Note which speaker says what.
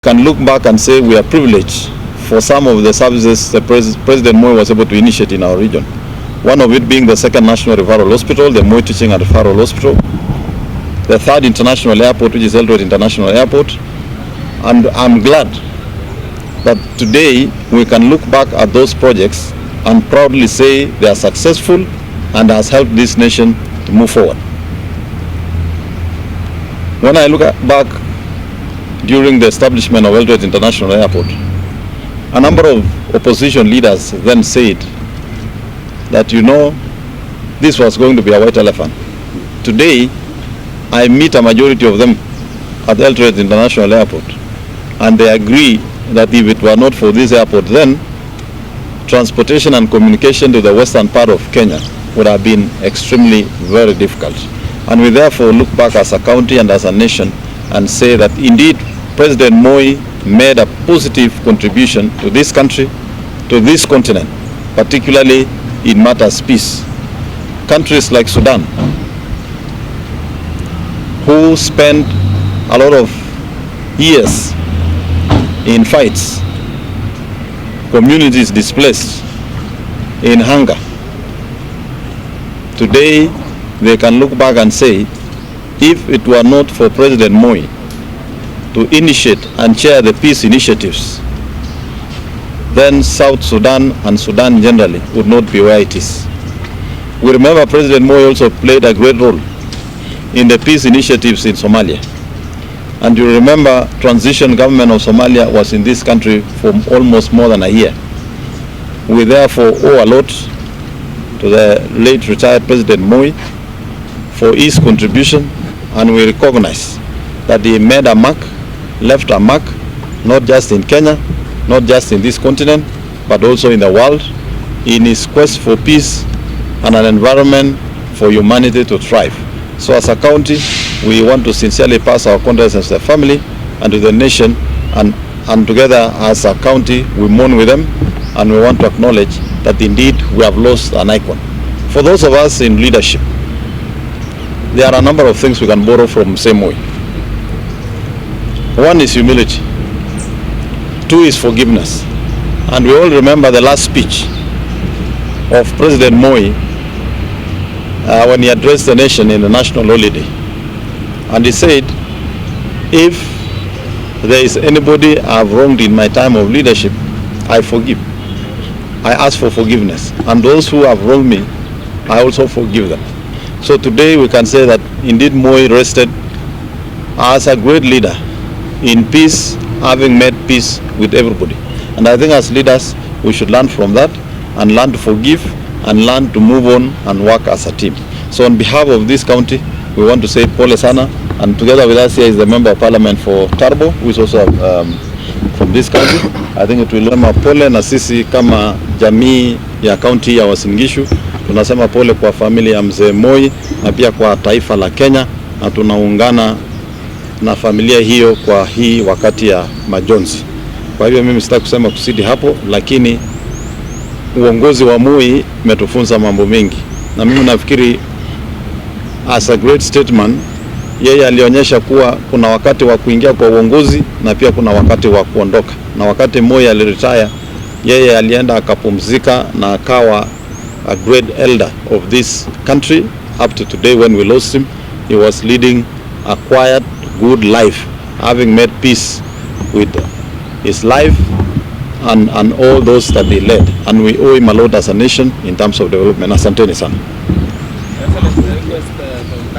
Speaker 1: can look back and say we are privileged for some of the services the President Moi was able to initiate in our region. One of it being the second National Referral Hospital, the Moi Teaching and Referral Hospital, the third international airport, which is Eldoret International Airport. And I'm glad that today we can look back at those projects and proudly say they are successful and has helped this nation to move forward. When I look back during the establishment of Eldoret International Airport, a number of opposition leaders then said that, this was going to be a white elephant. Today, I meet a majority of them at Eldoret International Airport, and they agree that if it were not for this airport, then transportation and communication to the western part of Kenya would have been extremely very difficult. And we therefore look back as a county and as a nation and say that indeed President Moi made a positive contribution to this country, to this continent, particularly in matters peace. Countries like Sudan, who spent a lot of years in fights, communities displaced, in hunger. Today, they can look back and say, if it were not for President Moi to initiate and chair the peace initiatives, then South Sudan and Sudan generally would not be where it is. We remember President Moi also played a great role in the peace initiatives in Somalia. And you remember transition government of Somalia was in this country for almost more than a year. We therefore owe a lot to the late retired President Moi for his contribution, and we recognize that he made a mark, left a mark, not just in Kenya, not just in this continent, but also in the world, in his quest for peace and an environment for humanity to thrive. So as a county, we want to sincerely pass our condolences to the family and to the nation, and together as a county, we mourn with them, and we want to acknowledge that indeed we have lost an icon. For those of us in leadership, there are a number of things we can borrow from Moi. One is humility. Two is forgiveness. And we all remember the last speech of President Moi when he addressed the nation in the national holiday. And he said, if there is anybody I've wronged in my time of leadership, I forgive. I ask for forgiveness. And those who have wronged me, I also forgive them. So today we can say that indeed Moi rested as a great leader in peace, having made peace with everybody. And I think as leaders, we should learn from that and learn to forgive and learn to move on and work as a team. So on behalf of this county, we want to say pole sana, and together with us here is the Member of Parliament for Tarbo, who is also from this county. I think it will sema pole na sisi kama jamii ya county ya Uasin Gishu. Tunasema pole kwa familia ya mzee Moi na pia kwa taifa la Kenya, na tunaungana na familia hiyo kwa hii wakati ya majonzi. Kwa hivyo mimi sitaki kusema kusidi hapo, lakini uongozi wa Moi umetufunza mambo mengi, na mimi nafikiri as a great statesman, yeye alionyesha kuwa kuna wakati wa kuingia kwa uongozi na pia kuna wakati wa kuondoka. Na wakati Moi aliretire, yeye alienda akapumzika na akawa a great elder of this country. Up to today when we lost him, he was leading a quiet, good life, having made peace with his life and all those that he led. And we owe him a lot as a nation in terms of development. Asanteni sana.